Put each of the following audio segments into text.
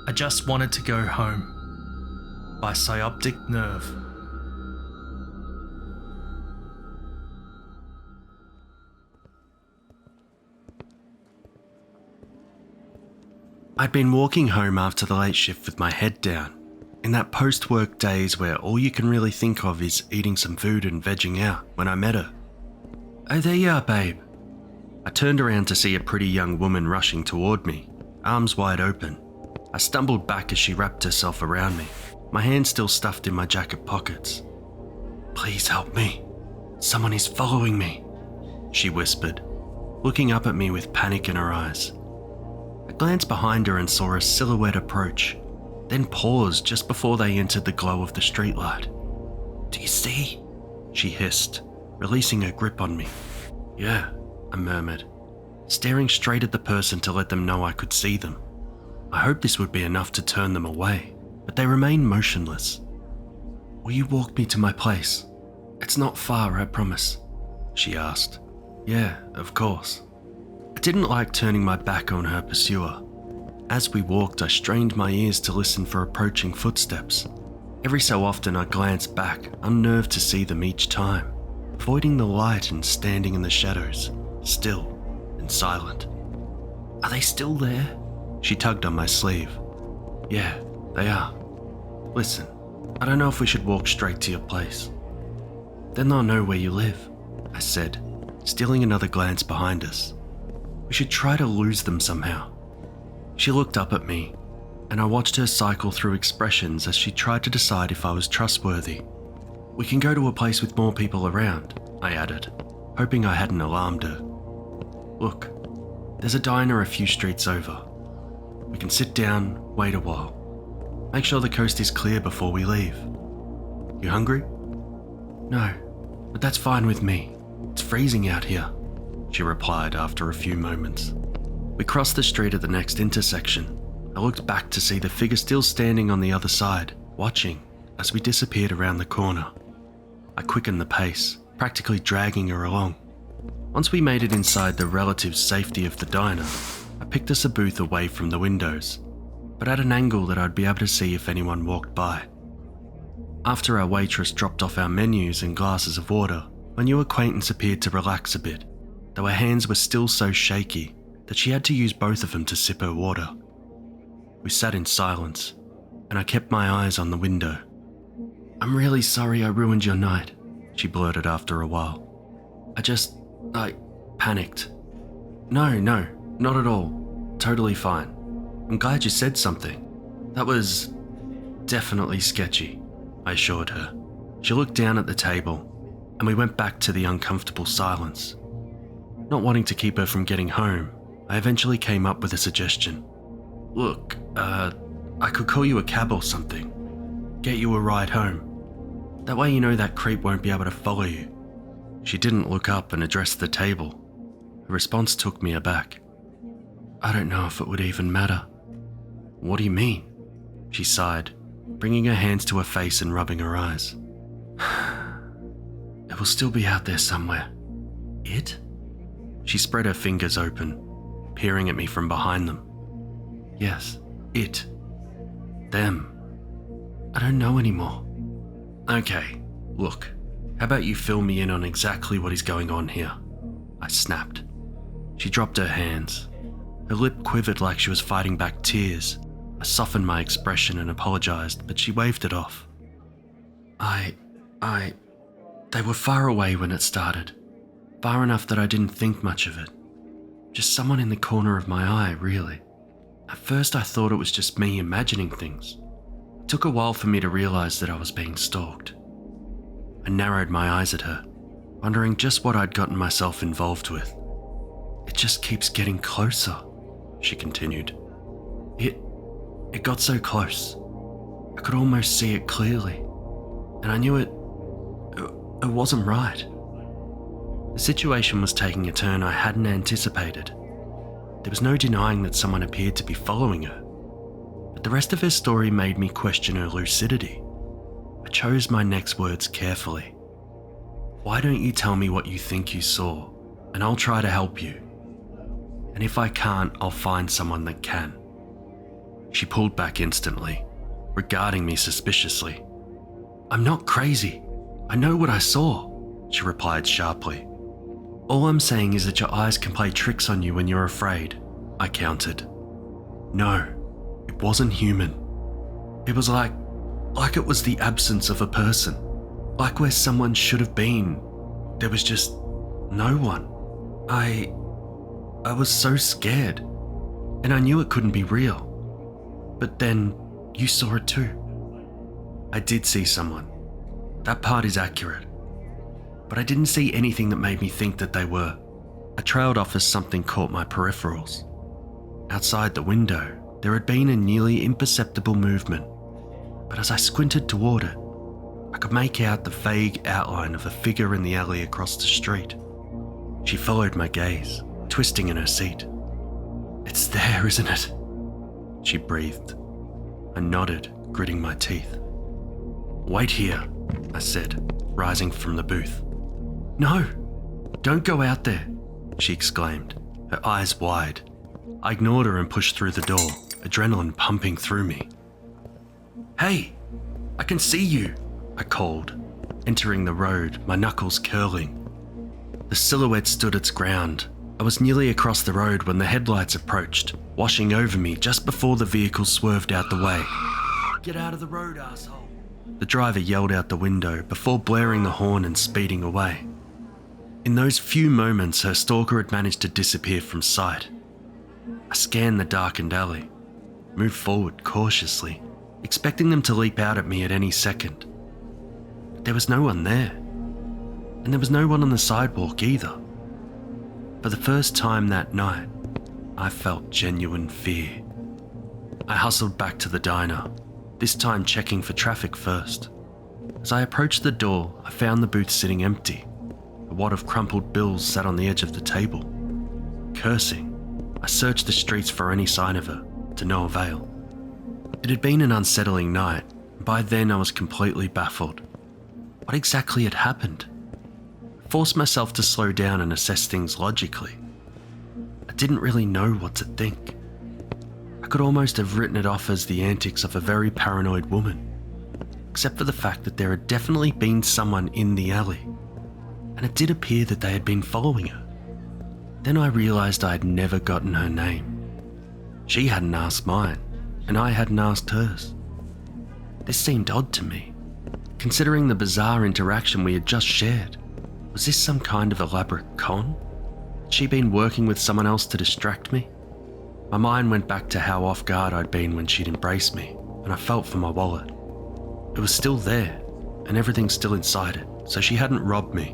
I Just Wanted to Go Home by Psyopticnerve. I'd been walking home after the late shift with my head down, in that post-work days where all you can really think of is eating some food and vegging out, when I met her. "Oh, there you are, babe." I turned around to see a pretty young woman rushing toward me, arms wide open. I stumbled back as she wrapped herself around me, my hands still stuffed in my jacket pockets. "Please help me. Someone is following me," she whispered, looking up at me with panic in her eyes. I glanced behind her and saw a silhouette approach, then pause just before they entered the glow of the streetlight. "Do you see?" she hissed, releasing her grip on me. "Yeah," I murmured, staring straight at the person to let them know I could see them. I hoped this would be enough to turn them away, but they remained motionless. "Will you walk me to my place? It's not far, I promise," she asked. "Yeah, of course." I didn't like turning my back on her pursuer. As we walked, I strained my ears to listen for approaching footsteps. Every so often I glanced back, unnerved to see them each time, avoiding the light and standing in the shadows, still and silent. "Are they still there?" She tugged on my sleeve. "Yeah, they are. Listen, I don't know if we should walk straight to your place. Then they'll know where you live," I said, stealing another glance behind us. "We should try to lose them somehow." She looked up at me, and I watched her cycle through expressions as she tried to decide if I was trustworthy. "We can go to a place with more people around," I added, hoping I hadn't alarmed her. "Look, there's a diner a few streets over. We can sit down, wait a while. Make sure the coast is clear before we leave. You hungry?" "No, but that's fine with me. It's freezing out here," she replied after a few moments. We crossed the street at the next intersection. I looked back to see the figure still standing on the other side, watching as we disappeared around the corner. I quickened the pace, practically dragging her along. Once we made it inside the relative safety of the diner, I picked us a booth away from the windows, but at an angle that I'd be able to see if anyone walked by. After our waitress dropped off our menus and glasses of water, my new acquaintance appeared to relax a bit, though her hands were still so shaky that she had to use both of them to sip her water. We sat in silence, and I kept my eyes on the window. "I'm really sorry I ruined your night," she blurted after a while. I panicked." No, not at all. Totally fine. I'm glad you said something. That was definitely sketchy," I assured her. She looked down at the table, and we went back to the uncomfortable silence. Not wanting to keep her from getting home, I eventually came up with a suggestion. "Look, I could call you a cab or something. Get you a ride home. That way you know that creep won't be able to follow you." She didn't look up and address the table. Her response took me aback. "I don't know if it would even matter." "What do you mean?" She sighed, bringing her hands to her face and rubbing her eyes. "It will still be out there somewhere." "It?" She spread her fingers open, peering at me from behind them. "Yes, it. Them. I don't know anymore." "Okay, look, how about you fill me in on exactly what is going on here?" I snapped. She dropped her hands. Her lip quivered like she was fighting back tears. I softened my expression and apologized, but she waved it off. They were far away when it started. Far enough that I didn't think much of it. Just someone in the corner of my eye, really. At first I thought it was just me imagining things. It took a while for me to realize that I was being stalked. I narrowed my eyes at her, wondering just what I'd gotten myself involved with. "It just keeps getting closer," she continued. It got so close. I could almost see it clearly, and I knew it wasn't right. The situation was taking a turn I hadn't anticipated. There was no denying that someone appeared to be following her, but the rest of her story made me question her lucidity. I chose my next words carefully. "Why don't you tell me what you think you saw, and I'll try to help you. And if I can't, I'll find someone that can." She pulled back instantly, regarding me suspiciously. "I'm not crazy. I know what I saw," she replied sharply. "All I'm saying is that your eyes can play tricks on you when you're afraid," I countered. No, it wasn't human. It was like it was the absence of a person. Like where someone should have been, there was just no one. I was so scared, and I knew it couldn't be real. But then you saw it too. I did see someone. That part is accurate. But I didn't see anything that made me think that they were. I trailed off as something caught my peripherals. Outside the window, there had been a nearly imperceptible movement, but as I squinted toward it, I could make out the vague outline of a figure in the alley across the street. She followed my gaze, twisting in her seat. "It's there, isn't it?" she breathed. I nodded, gritting my teeth. "Wait here," I said, rising from the booth. "No, don't go out there," she exclaimed, her eyes wide. I ignored her and pushed through the door, adrenaline pumping through me. "Hey, I can see you," I called, entering the road, my knuckles curling. The silhouette stood its ground. I was nearly across the road when the headlights approached, washing over me just before the vehicle swerved out the way. "Get out of the road, asshole!" The driver yelled out the window before blaring the horn and speeding away. In those few moments, her stalker had managed to disappear from sight. I scanned the darkened alley, moved forward cautiously, expecting them to leap out at me at any second. But there was no one there, and there was no one on the sidewalk either. For the first time that night, I felt genuine fear. I hustled back to the diner, this time checking for traffic first. As I approached the door, I found the booth sitting empty. A wad of crumpled bills sat on the edge of the table. Cursing, I searched the streets for any sign of her, to no avail. It had been an unsettling night, and by then I was completely baffled. What exactly had happened? I forced myself to slow down and assess things logically. I didn't really know what to think. I could almost have written it off as the antics of a very paranoid woman, except for the fact that there had definitely been someone in the alley, and it did appear that they had been following her. Then I realised I had never gotten her name. She hadn't asked mine, and I hadn't asked hers. This seemed odd to me, considering the bizarre interaction we had just shared. Was this some kind of elaborate con? Had she been working with someone else to distract me? My mind went back to how off guard I'd been when she'd embraced me, and I felt for my wallet. It was still there, and everything still inside it, so she hadn't robbed me.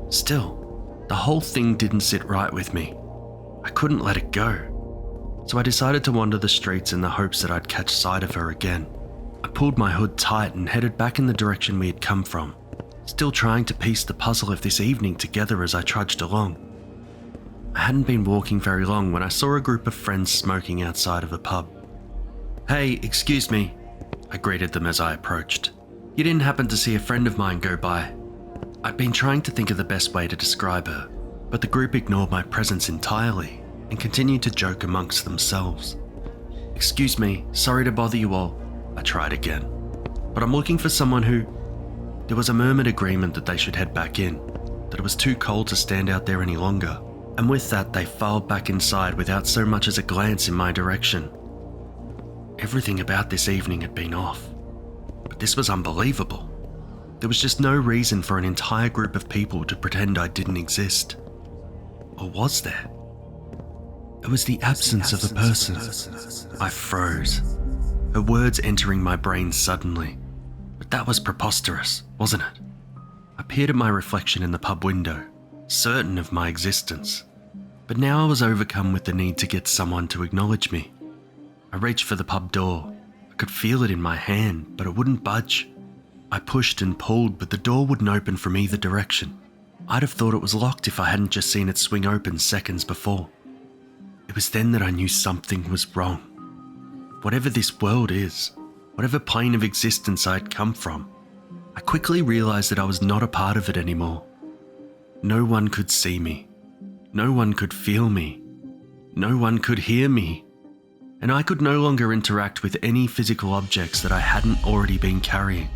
Still, the whole thing didn't sit right with me. I couldn't let it go. So I decided to wander the streets in the hopes that I'd catch sight of her again. I pulled my hood tight and headed back in the direction we had come from, still trying to piece the puzzle of this evening together as I trudged along. I hadn't been walking very long when I saw a group of friends smoking outside of a pub. "Hey, excuse me," I greeted them as I approached. "You didn't happen to see a friend of mine go by?" I'd been trying to think of the best way to describe her, but the group ignored my presence entirely and continued to joke amongst themselves. "Excuse me, sorry to bother you all," I tried again, "but I'm looking for someone who..." There was a murmured agreement that they should head back in, that it was too cold to stand out there any longer, and with that they filed back inside without so much as a glance in my direction. Everything about this evening had been off, but this was unbelievable. There was just no reason for an entire group of people to pretend I didn't exist. Or was there? It was the absence of a person. I froze, her words entering my brain suddenly. But that was preposterous, wasn't it? I peered at my reflection in the pub window, certain of my existence. But now I was overcome with the need to get someone to acknowledge me. I reached for the pub door. I could feel it in my hand, but it wouldn't budge. I pushed and pulled, but the door wouldn't open from either direction. I'd have thought it was locked if I hadn't just seen it swing open seconds before. It was then that I knew something was wrong. Whatever this world is, whatever plane of existence I had come from, I quickly realised that I was not a part of it anymore. No one could see me. No one could feel me. No one could hear me. and I could no longer interact with any physical objects that I hadn't already been carrying.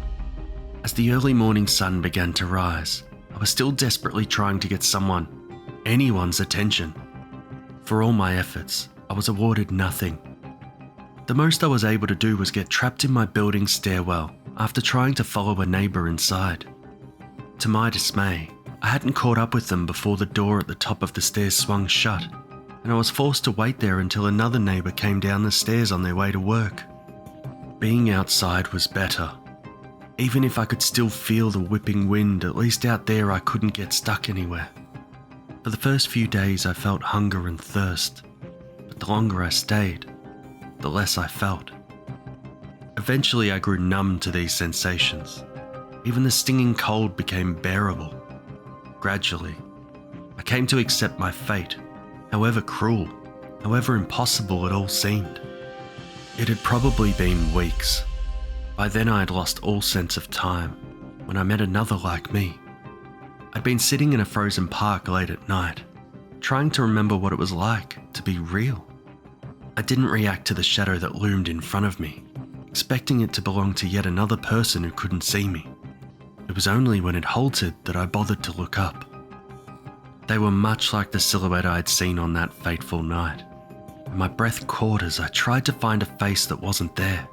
As the early morning sun began to rise, I was still desperately trying to get anyone's attention. For all my efforts, I was awarded nothing. The most I was able to do was get trapped in my building stairwell after trying to follow a neighbour inside. To my dismay, I hadn't caught up with them before the door at the top of the stairs swung shut, and I was forced to wait there until another neighbour came down the stairs on their way to work. Being outside was better. Even if I could still feel the whipping wind, at least out there I couldn't get stuck anywhere. For the first few days I felt hunger and thirst, but the longer I stayed, the less I felt. Eventually I grew numb to these sensations. Even the stinging cold became bearable. Gradually, I came to accept my fate, however cruel, however impossible it all seemed. It had probably been weeks. By then I had lost all sense of time when I met another like me. I'd been sitting in a frozen park late at night, trying to remember what it was like to be real. I didn't react to the shadow that loomed in front of me, expecting it to belong to yet another person who couldn't see me. It was only when it halted that I bothered to look up. They were much like the silhouette I had seen on that fateful night, and my breath caught as I tried to find a face that wasn't there.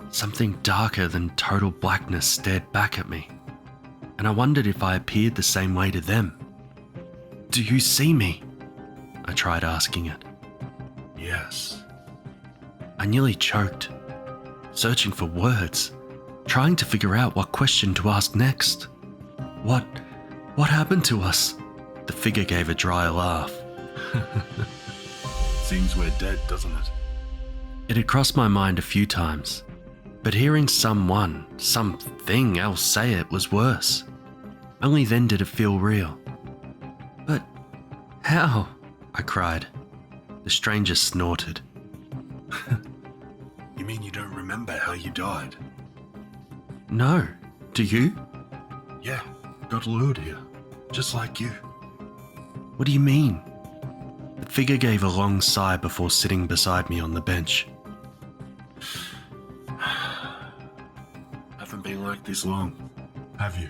Something darker than total blackness stared back at me, and I wondered if I appeared the same way to them. "Do you see me?" I tried asking it. Yes. I nearly choked, searching for words, trying to figure out what question to ask next. What happened to us?" The figure gave a dry laugh. Seems we're dead, doesn't it? It had crossed my mind a few times, but hearing something else say it was worse. Only then did it feel real. "But how?" I cried. The stranger snorted. You mean you don't remember how you died? "No, do you?" Yeah, got lured here, just like you. "What do you mean?" The figure gave a long sigh before sitting beside me on the bench. Haven't been like this long, have you?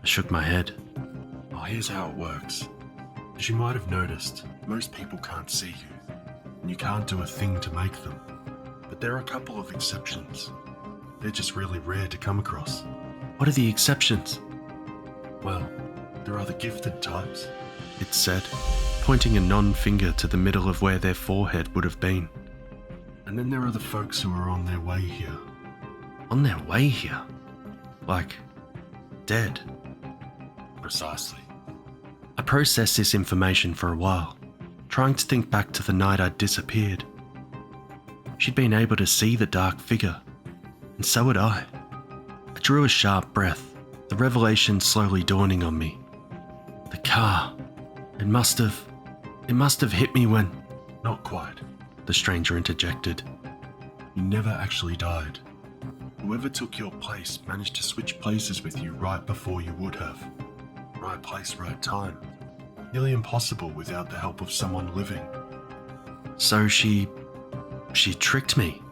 I shook my head. Oh, here's how it works. As you might have noticed, most people can't see you, and you can't do a thing to make them. But there are a couple of exceptions. They're just really rare to come across. "What are the exceptions?" Well, there are the gifted types, it said, pointing a non-finger to the middle of where their forehead would have been. and then there are the folks who are on their way here. On their way here? Like, dead? Precisely. I processed this information for a while, trying to think back to the night I'd disappeared. She'd been able to see the dark figure, and so had I. I drew a sharp breath, the revelation slowly dawning on me. The car. It must have hit me when... Not quite. The stranger interjected. You never actually died. Whoever took your place managed to switch places with you right before you would have. Right place, right time. Nearly impossible without the help of someone living. So she tricked me,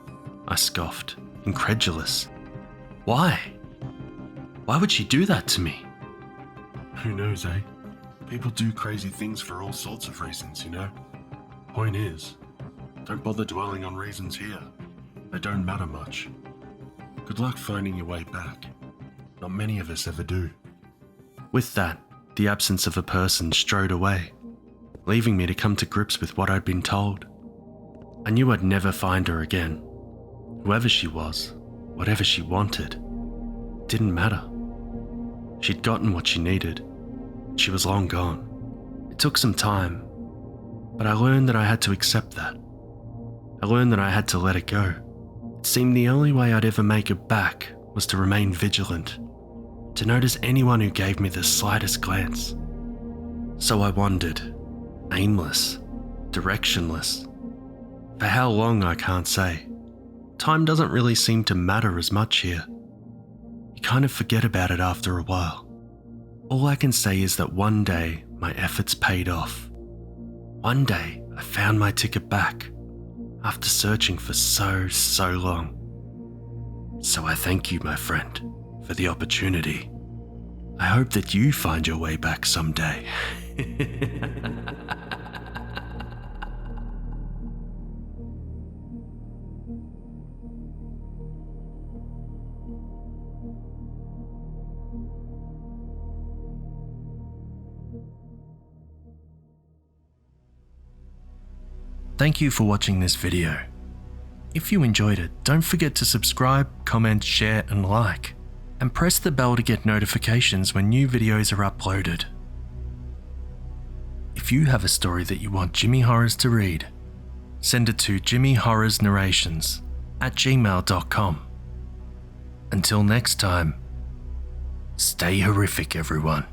I scoffed, incredulous. Why? Why would she do that to me? Who knows, eh? People do crazy things for all sorts of reasons, you know? Point is, don't bother dwelling on reasons here. They don't matter much. Good luck finding your way back. Not many of us ever do. With that, the absence of a person strode away, leaving me to come to grips with what I'd been told. I knew I'd never find her again. Whoever she was, whatever she wanted, didn't matter. She'd gotten what she needed. She was long gone. It took some time, but I learned that I had to accept that. I learned that I had to let it go. It seemed the only way I'd ever make it back was to remain vigilant, to notice anyone who gave me the slightest glance. So I wandered, aimless, directionless. For how long, I can't say. Time doesn't really seem to matter as much here. You kind of forget about it after a while. All I can say is that one day my efforts paid off. One day I found my ticket back. after searching for so long. So I thank you, my friend, for the opportunity. I hope that you find your way back someday. Thank you for watching this video. If you enjoyed it, don't forget to subscribe, comment, share and like. And press the bell to get notifications when new videos are uploaded. If you have a story that you want Jimmy Horrors to read, send it to jimmyhorrorsnarrations@gmail.com. Until next time, stay horrific everyone.